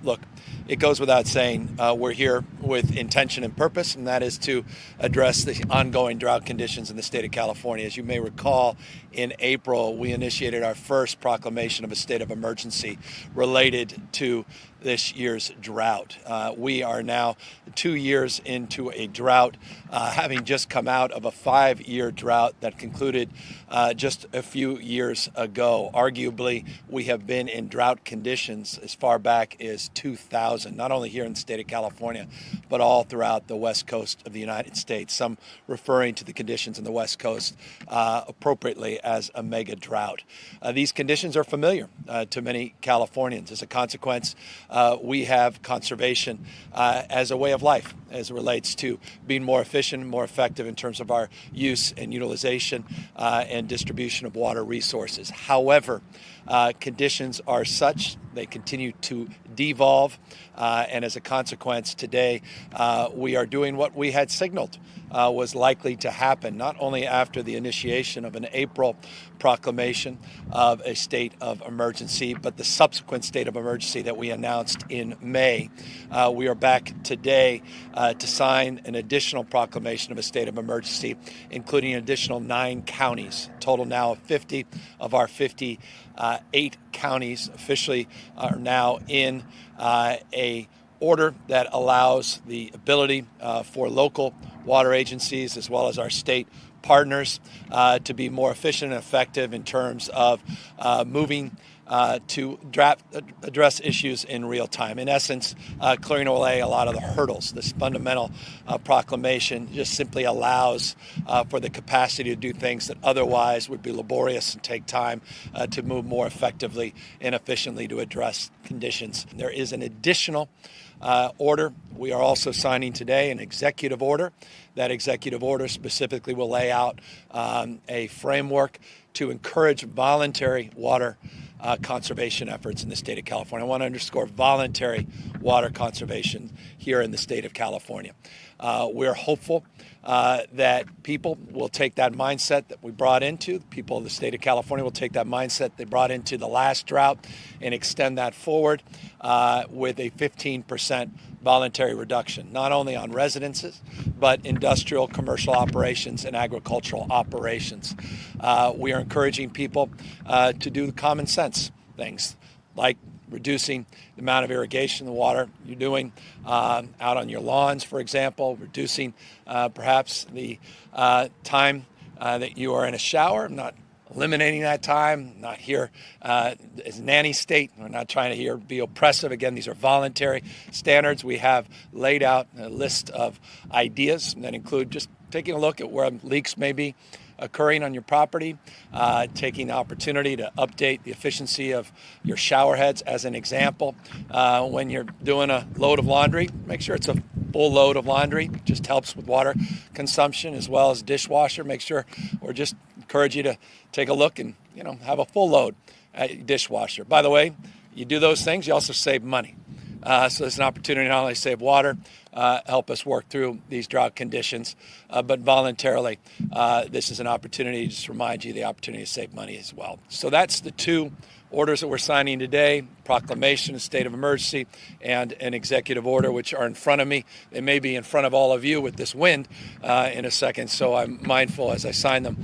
Look, it goes without saying we're here with intention and purpose, and that is to address the ongoing drought conditions in the state of California. As you may recall, in April, we initiated our first proclamation of a state of emergency related to this year's drought. We are now 2 years into a drought, having just come out of a 5-year drought that concluded just a few years ago. Arguably, we have been in drought conditions as far back as 2000, not only here in the state of California, but all throughout the west coast of the United States, some referring to the conditions in the west coast appropriately as a mega drought. These conditions are familiar to many Californians. As a consequence, we have conservation as a way of life as it relates to being more efficient, more effective in terms of our use and utilization and distribution of water resources. However, conditions are such, they continue to devolve, and as a consequence, today we are doing what we had signaled was likely to happen, not only after the initiation of an April proclamation of a state of emergency, but the subsequent state of emergency that we announced in May. We are back today to sign an additional proclamation of a state of emergency, including an additional 9 counties, total now of 50 of our 58 counties officially are now in a order that allows the ability for local water agencies as well as our state partners to be more efficient and effective in terms of moving to address issues in real time. In essence, clearing away a lot of the hurdles. This fundamental proclamation just simply allows for the capacity to do things that otherwise would be laborious and take time to move more effectively and efficiently to address conditions. There is an additional order. We are also signing today an executive order. That executive order specifically will lay out a framework to encourage voluntary water conservation efforts in the state of California. I want to underscore voluntary water conservation here in the state of California. We're hopeful that people will take that mindset that we brought into, people of the state of California will take that mindset they brought into the last drought and extend that forward with a 15% voluntary reduction, not only on residences, but industrial, commercial operations, and agricultural operations. We are encouraging people to do common sense things like reducing the amount of irrigation, the water you're doing out on your lawns, for example, reducing perhaps the time that you are in a shower, not eliminating that time, not here as nanny state. We're not trying to here be oppressive. Again, these are voluntary standards. We have laid out a list of ideas that include just taking a look at where leaks may be occurring on your property, taking the opportunity to update the efficiency of your shower heads. As an example, when you're doing a load of laundry, make sure it's a full load of laundry. It just helps with water consumption as well as dishwasher. Make sure, or just encourage you to take a look and have a full load at your dishwasher. By the way, you do those things, you also save money. So there's an opportunity to not only save water, help us work through these drought conditions, but voluntarily, this is an opportunity to just remind you the opportunity to save money as well. So that's the 2 orders that we're signing today, proclamation, a state of emergency, and an executive order, which are in front of me. They may be in front of all of you with this wind in a second, so I'm mindful as I sign them.